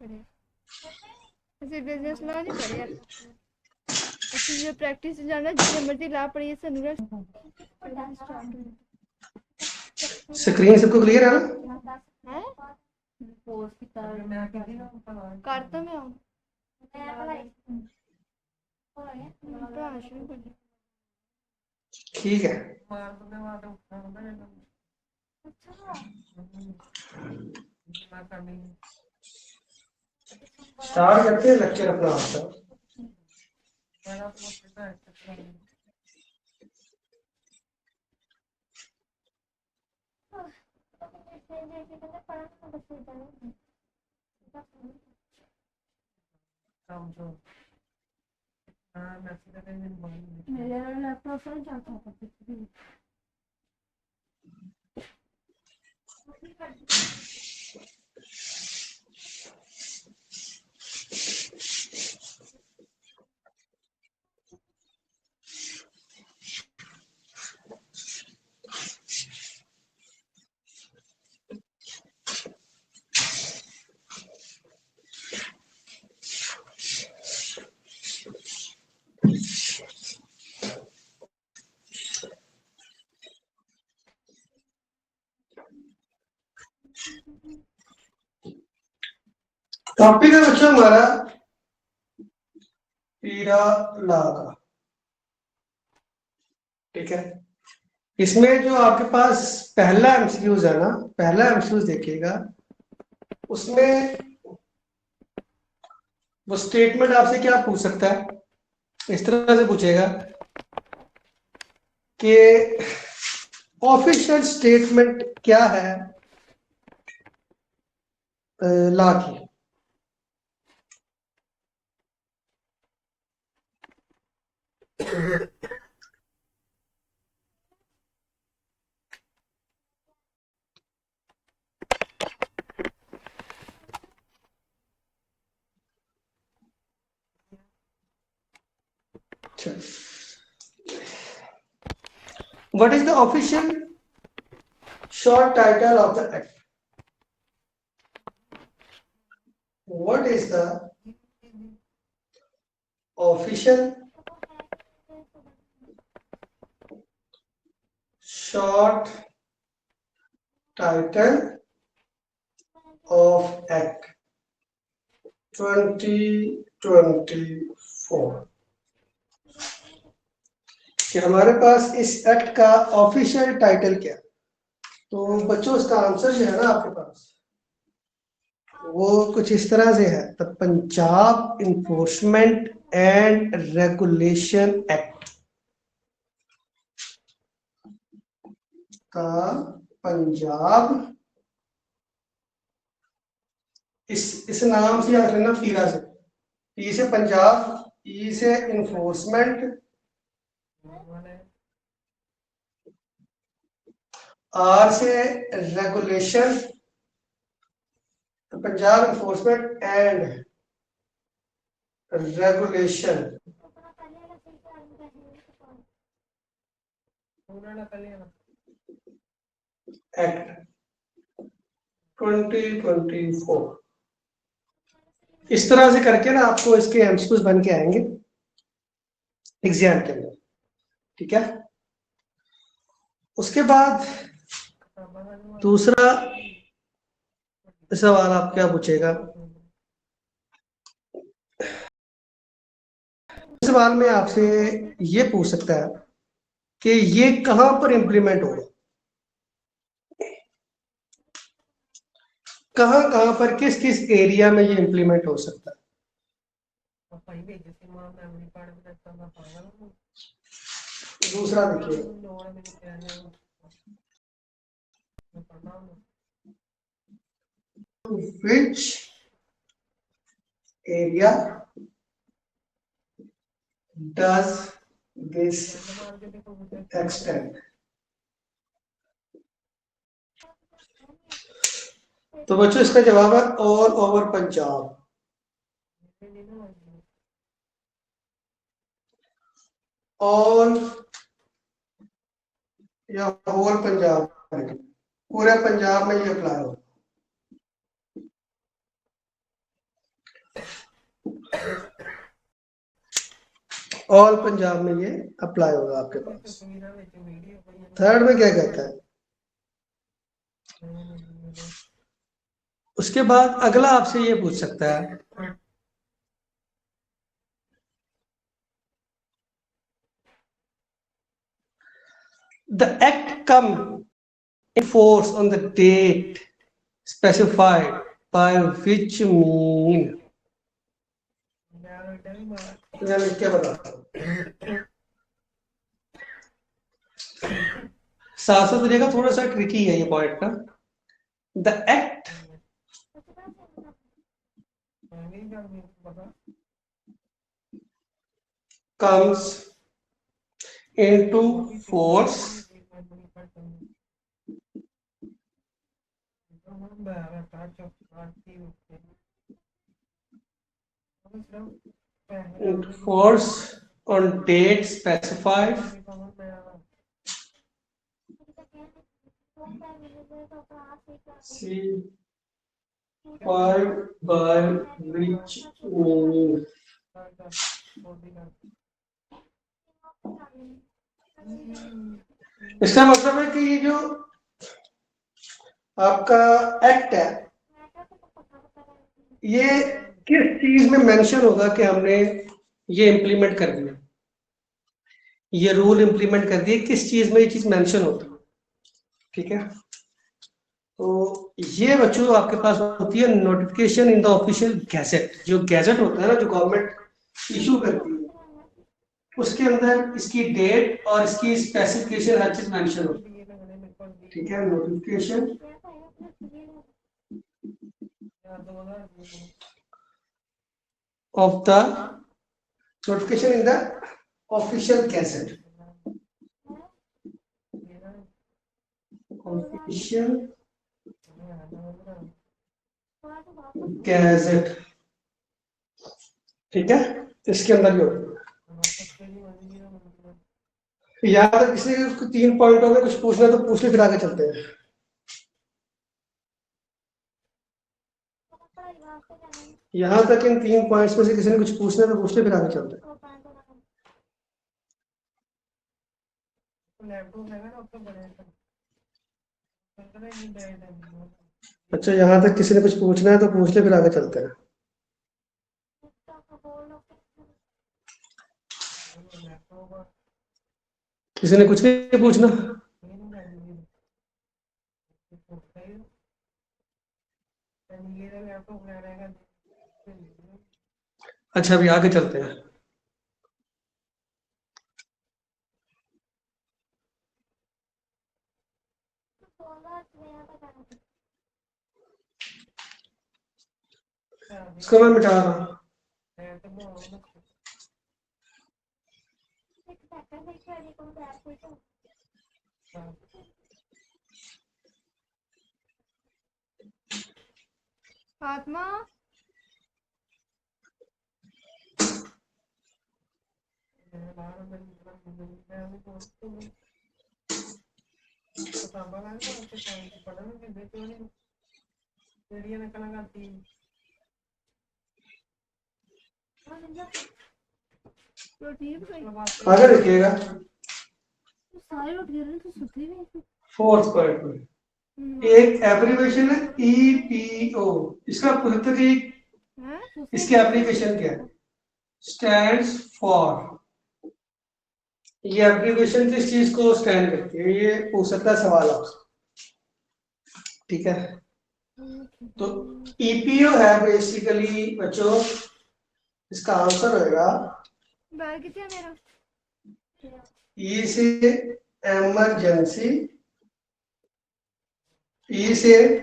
पढ़े, ਅਸੀਂ ਬਿਜ਼ਨਸ ਲਾ ਨਹੀਂ ਪੜਿਆ। ਅਸੀਂ ਜਦੋਂ ਪ੍ਰੈਕਟਿਸ ਜਾਣਾ ਜਿੰਨੇ ਮਰਜ਼ੀ ਲਾ ਪੜੀਏ ਸਾਨੂੰ ਰੈਸਟ स्क्रीन सबको क्लियर है ना? है करता मैं हूँ पढ़ाना शुरू कर दिया। ठीक है, स्टार्ट करते हैं लेक्चर अपना आज का। मेरा लैपटॉप से जाता है टॉपिक है बच्चों हमारा पीरा लागा, ठीक है। इसमें जो आपके पास पहला एमसीक्यूज है ना, पहला एमसीक्यूज देखिएगा, उसमें वो स्टेटमेंट आपसे क्या पूछ सकता है, इस तरह से पूछेगा कि ऑफिशियल स्टेटमेंट क्या है ला की। What is the official short title of the act? What is the official short title of Act 2024? कि हमारे पास इस एक्ट का ऑफिशियल टाइटल क्या? तो बच्चों इसका आंसर जो है ना आपके पास वो कुछ इस तरह से है, the Punjab enforcement and regulation act का पंजाब, इस नाम से याद रखना, पीरा से, पी से पंजाब, ई से इन्फोर्समेंट, आर से regulation, Punjab enforcement and regulation act 2024। इस तरह से करके ना आपको इसके एमसीक्यूज बन के आएंगे एग्जाम के अंदर, ठीक है। उसके बाद दूसरा सवाल आप क्या पूछेगा, सवाल में आपसे ये पूछ सकता है कि ये कहां पर इंप्लीमेंट होगा, कहां पर किस किस एरिया में ये इंप्लीमेंट हो सकता है। दूसरा देखिए, which area does this extend? तो बच्चों इसका जवाब है ऑल ओवर पंजाब। ऑल या होल पंजाब, पूरे पंजाब में ये अप्लाई हो। ऑल पंजाब में ये अप्लाई होगा आपके पास। थर्ड में क्या कहता है, उसके बाद अगला आपसे ये पूछ सकता है, the act come in force on the date specified by which mean. मैं लिख के बताता हूँ, सासत रहेगा, थोड़ा सा ट्रिकी है ये पॉइंट ना। The act comes into force on date specified see by which means। इसका मतलब है कि ये जो आपका एक्ट है ये किस चीज में मेंशन होगा कि हमने ये इंप्लीमेंट कर दिया, ये रूल इंप्लीमेंट कर दिए, किस चीज में ये चीज मेंशन होती है। ठीक है, तो ये बच्चों आपके पास होती है notification in the official gazette. जो गैजेट होता है ना, जो गवर्नमेंट इशू करती है, उसके अंदर इसकी डेट और इसकी स्पेसिफिकेशन हर चीज मेंशन होती है। ठीक है, notification of the notification in the official gazette, official gazette. ठीक है, इसके अंदर भी होता है। यहाँ तक किसी को 3 पॉइंट हो गए, कुछ पूछना तो पूछ ले, फिर आगे चलते हैं। यहाँ तक इन 3 पॉइंट्स में से किसी ने कुछ पूछना तो पूछ ले, फिर आगे चलते हैं। अच्छा, यहाँ तक किसी ने कुछ पूछना है तो पूछ ले, फिर आगे चलते हैं। किसी ने कुछ नहीं पूछना? अच्छा, अभी आगे चलते हैं। इसको मैं मिटा रहा हूँ। फातिमा, आगे देखिएगा, सारे उठ गए तो सुती नहीं। फोर्थ पॉइंट में एक एब्रिविएशन है ईपीओ। इसका पूर्वतरी इसके एप्लीकेशन क्या है? Stands for. ये एप्लीकेशन किस चीज को स्टैंड करती है, ये पूछ सकता है सवाल आपसे। ठीक है, तो ईपीओ है बेसिकली बच्चों, इसका आंसर होगा बैग कितने मेरा ई से एमरजेंसी, ई से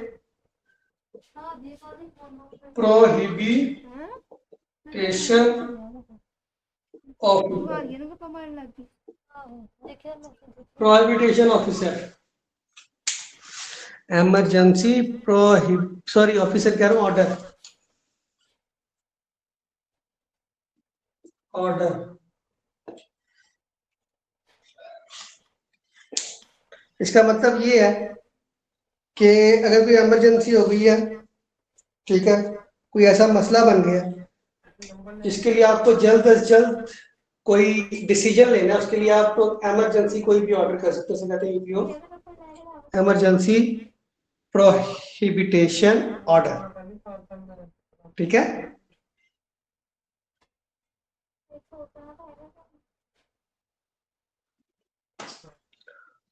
प्रोहिबिटेशन officer, प्रोहिबिटेशन officer, emergency sorry officer कह रहा हूँ, ऑर्डर, ऑर्डर। इसका मतलब ये है कि अगर कोई इमरजेंसी हो गई है, ठीक है, कोई ऐसा मसला बन गया जिसके लिए आपको जल्द से जल्द कोई डिसीजन लेना है, उसके लिए आप इमरजेंसी कोई भी ऑर्डर कर सकते हो, उसे कहते हैं यूपीओ इमरजेंसी प्रोहिबिटेशन ऑर्डर। ठीक है।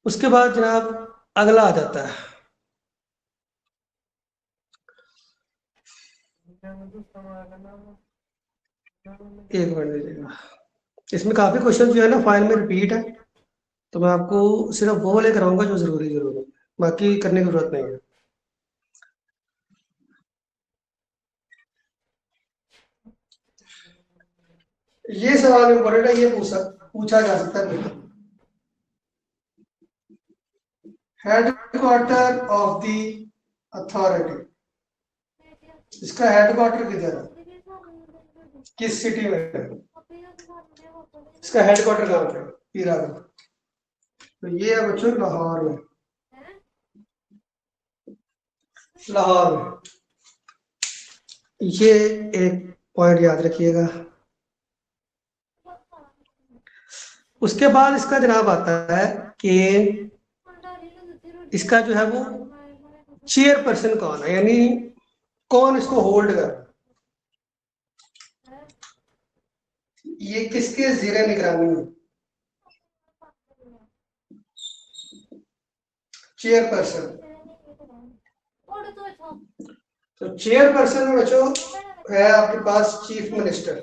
उसके बाद जनाब अगला आ जाता है, एक मिनट दीजिएगा, इसमें काफी क्वेश्चन जो है ना फाइल में रिपीट है, तो मैं आपको सिर्फ वो लेकर आऊंगा जो जरूरी है, बाकी करने की जरूरत नहीं है। ये सवाल इम्पोर्टेंट है, ये पूछा जा सकता है बिल्कुल। हेडक्वार्टर ऑफ द अथॉरिटी, इसका हेडक्वार्टर किधर है, किस सिटी में है, इसका हेडक्वार्टर कहाँ पे है, पीरागढ़। तो ये है बच्चों लाहौर में, लाहौर में। ये एक पॉइंट याद रखिएगा। उसके बाद इसका जनाब आता है कि इसका जो है वो चेयरपर्सन कौन है, यानी कौन इसको होल्ड कर, ये किसके ज़ेरे निगरानी है, चेयरपर्सन। तो चेयरपर्सन में बच्चों है आपके पास चीफ मिनिस्टर,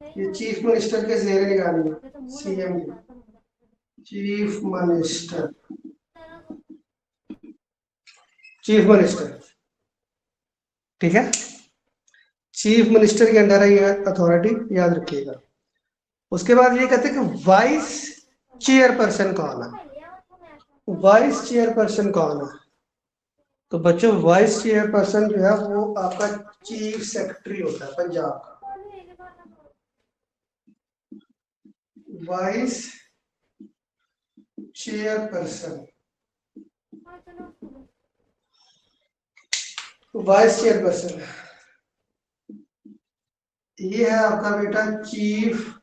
ये चीफ मिनिस्टर के ज़ेरे निगरानी है, CM chief minister, chief minister. ठीक है, चीफ मिनिस्टर के अंडर है ये अथॉरिटी, याद रखिएगा। उसके बाद ये कहते हैं कि वाइस चेयरपर्सन कौन है, वाइस चेयरपर्सन कौन है। तो बच्चों वाइस चेयरपर्सन जो है वो आपका चीफ सेक्रेटरी होता है पंजाब का, वाइस चेयरपर्सन, वाइस चेयरपर्सन ये है आपका बेटा चीफ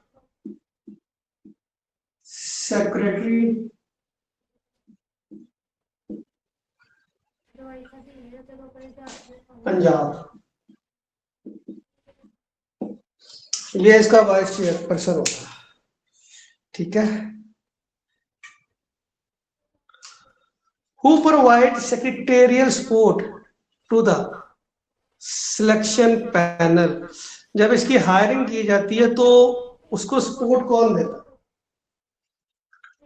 सेक्रेटरी पंजाब, ये इसका वाइस चेयरपर्सन होता है। ठीक है, who provide secretarial support to the selection panel, जब इसकी हायरिंग की जाती है तो उसको सपोर्ट कौन देता है,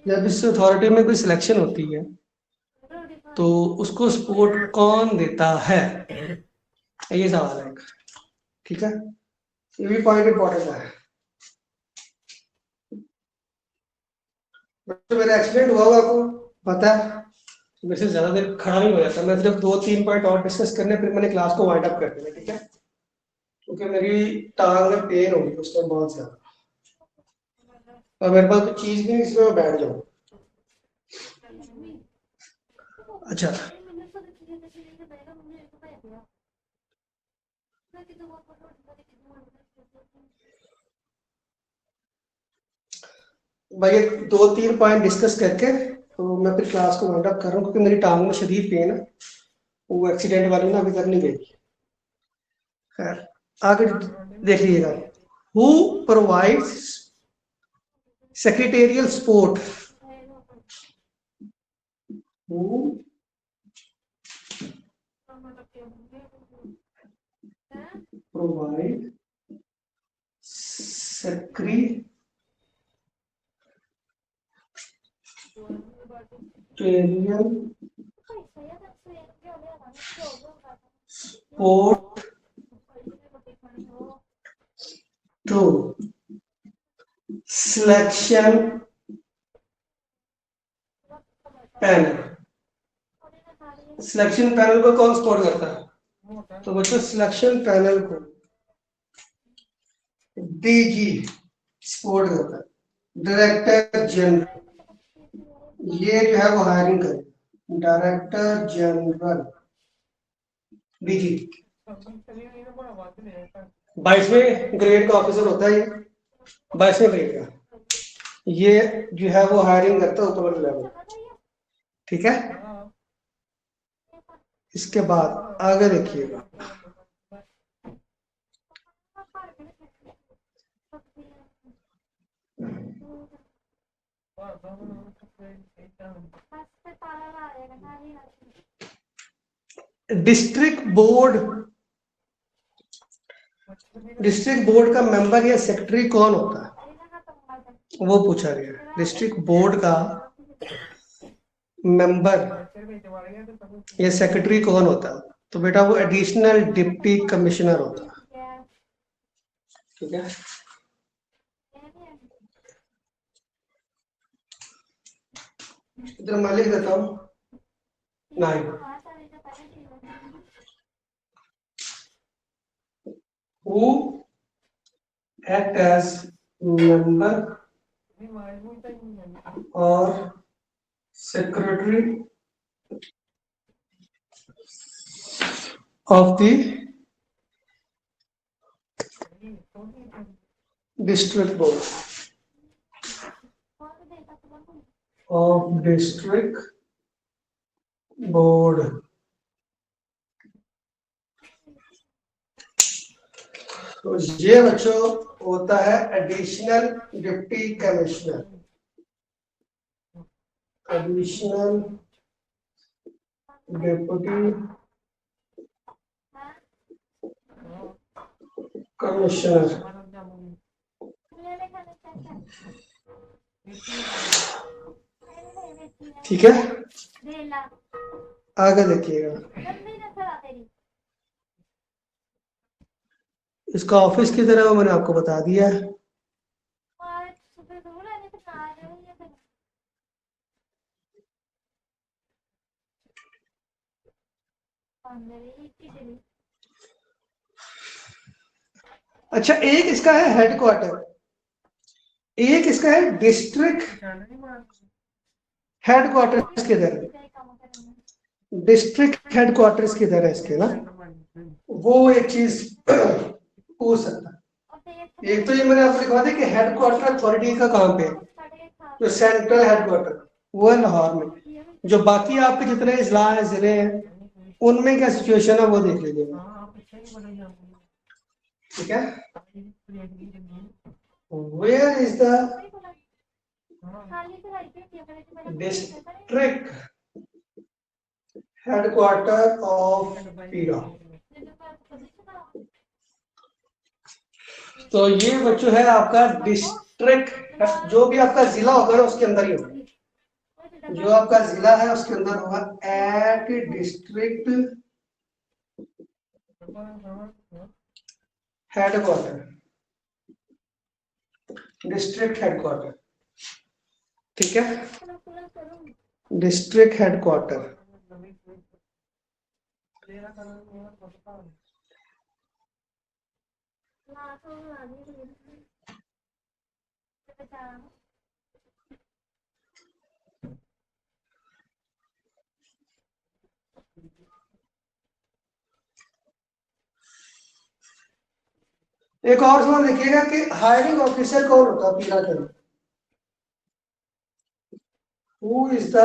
जब इस अथॉरिटी में कोई सिलेक्शन होती है तो उसको सपोर्ट कौन देता है, ये सवाल है। ठीक है, ये भी पॉइंट इंपॉर्टेंट है। तो मेरा एक्सीडेंट हुआ आपको पता है, मेरे से ज्यादा देर खड़ा नहीं हो जाता, मैं सिर्फ 2-3 पॉइंट और डिस्कस करने फिर मैंने क्लास को वाइंड अप कर देना। ठीक है, क्योंकि मेरी टांग में पेन होगी उस टाइम बहुत ज्यादा, और मेरे पास कोई चीज नहीं इसमें मैं बैठ जाऊँ। अच्छा, भाई 2-3 पॉइंट डिस्कस करके तो मैं फिर क्लास को वाइंड अप कर रहा हूँ, क्योंकि मेरी टांग में शदीद पेन है, वो एक्सीडेंट वाली ना अभी तक नहीं गई। खैर आगे देख लीजिएगा, who provides secretarial support, who provide secretarial support to selection panel. Selection panel को कौन सपोर्ट करता है, तो बच्चों सिलेक्शन पैनल को डीजी सपोर्ट करता है, डायरेक्टर जनरल ये जो है वो हायरिंग करे, डायरेक्टर जनरल डीजी 22वें ग्रेड का ऑफिसर होता है ये, 22वें ग्रेड का, ये जो है वो हायरिंग करता है ऊपर वाले लेवल। ठीक है, इसके बाद आगे देखिएगा, डिस्ट्रिक्ट बोर्ड, डिस्ट्रिक्ट बोर्ड का मेंबर या सेक्रेटरी कौन होता है, वो पूछा गया है। डिस्ट्रिक्ट बोर्ड का मेंबर या सेक्रेटरी कौन होता है, तो बेटा वो एडिशनल डिप्टी कमिश्नर होता है। ठीक है, इधर मैं लिख देता हूं 9, who act as member or secretary of the district board of district board। तो ये बच्चों होता है additional deputy commissioner, additional deputy commissioner. ठीक है, आगे देखिएगा, इसका ऑफिस किधर है वो मैंने आपको बता दिया है। अच्छा, एक इसका है हेडक्वार्टर, एक इसका है डिस्ट्रिक्ट हेडक्वार्टर्स किधर है, डिस्ट्रिक्ट हेडक्वार्टर्स किधर है इसके ना, वो एक चीज पूछ सकता है। एक तो ये मैंने आपको लिखवा दिया कि हेडक्वार्टर अथॉरिटी का कहाँ पे है, जो सेंट्रल हेडक्वार्टर वो है लाहौर में। जो बाकी आपके जितने इजला हैं, जिले हैं, उनमें क्या सिचुएशन है वो देख लीजिएगा। ठीक है, where is the district headquarter of पीरा। तो ये बच्चों है आपका डिस्ट्रिक्ट, जो भी आपका जिला होगा ना उसके अंदर ही होगा, जो आपका जिला है उसके अंदर होगा at district headquarter, district headquarter. ठीक है, डिस्ट्रिक्ट हेडक्वार्टर। एक और सवाल देखिएगा कि हायरिंग ऑफिसर कौन होता है पीरा के अंदर, who is the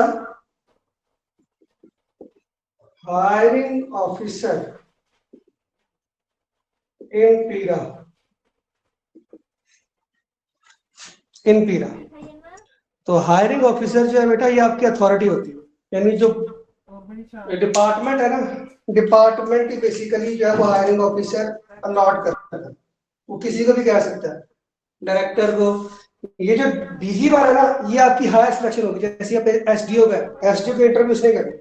hiring officer in पीरा, इन पीरा। तो हायरिंग ऑफिसर जो है बेटा ये आपकी अथॉरिटी होती है, यानी जो डिपार्टमेंट है ना, डिपार्टमेंट ही बेसिकली जो है वो हायरिंग ऑफिसर अलॉट करता है, वो किसी को भी कह सकता है, डायरेक्टर को। ये जो डीजी वाला है ना, ये आपकी हायर सिलेक्शन होगी, जैसे आप एसडीओ का, एसडीओ के इंटरव्यू उसने करें,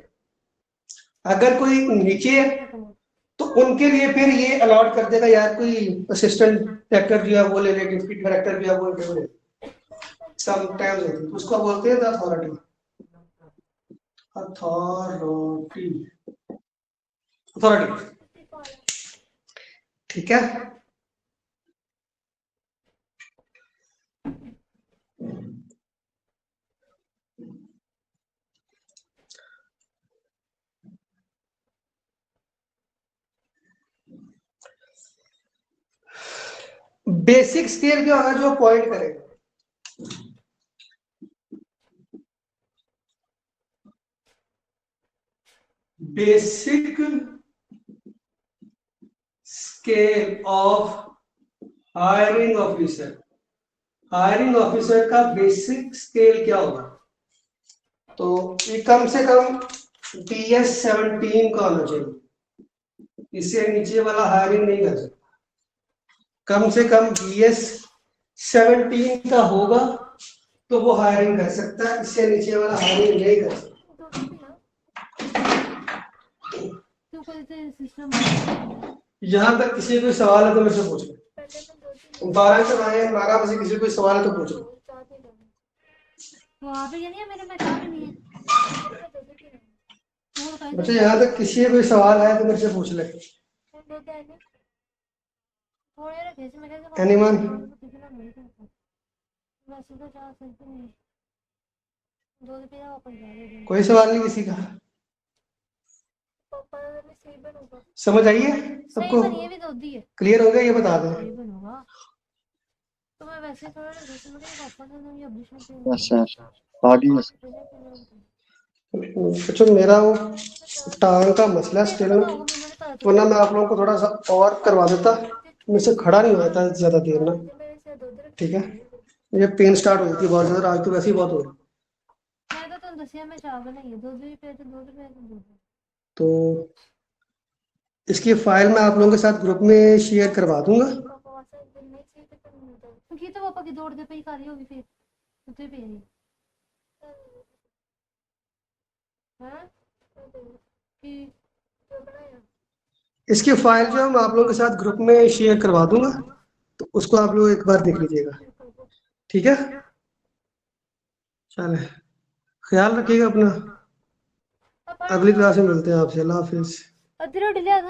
अगर कोई नीचे है तो उनके लिए फिर ये अलॉट कर देगा यार, कोई असिस्टेंट डायरेक्टर जो है वो ले ले, डिप्टी डायरेक्टर जो है वो इंटरव्यू ले, समटाइम्स होती है, तो उसको बोलते हैं द अथॉरिटी, अथॉरिटी, अथॉरिटी। ठीक है, बेसिक स्केल क्या होगा जो पॉइंट करेगा? Basic scale of hiring officer. Hiring officer का बेसिक स्केल क्या होगा? तो ये कम से कम BS-17 का होना चाहिए, इससे नीचे वाला हायरिंग नहीं कर सकता। कम से कम BS-17 का होगा तो वो हायरिंग कर सकता है, इससे नीचे वाला हायरिंग नहीं कर सकता। यहाँ तक किसी कोई सवाल है तो मेरे से पूछ लो। 12 से 12 में से किसी कोई सवाल है तो पूछ लो। वहाँ पे ये नहीं है मेरे में चाह भी नहीं है। बच्चे यहाँ तक किसी कोई सवाल है तो मेरे से पूछ ले। एनीवन? कोई सवाल नहीं किसी का? समझ आई है सबको? क्लियर हो गया? ये बता दें। तो मैं वैसे थोड़ा ना पापा ने ये ऑपरेशन अच्छा आगे बच्चों मेरा वो टांग का मसला है स्टिल ना, वरना मैं आप लोगों को थोड़ा सा और करवा देता, मेरे से खड़ा नहीं होता ज्यादा देर ना। ठीक है, ये पेन स्टार्ट हो जाती है बहुत ज्यादा, आज तो वैसे ही बहुत हो रही। मैं तो तुम दसिया मैं चाह बनाई है दूध भी पे तो दूध पे दूध। तो इसकी फाइल मैं आप लोगों के साथ ग्रुप में शेयर करवा दूंगा। की तो पापा की दौड़ दे पे ही करी होगी फिर उते पे नहीं हां की तो बनाया इसकी फाइल जो मैं आप लोगों के साथ ग्रुप में शेयर करवा दूंगा, तो उसको आप लोग एक बार देख लीजिएगा। ठीक है, चले, ख्याल रखिएगा अपना। अगली क्लास में मिलते हैं आपसे। अल्लाह हाफिज। अदर डिले आ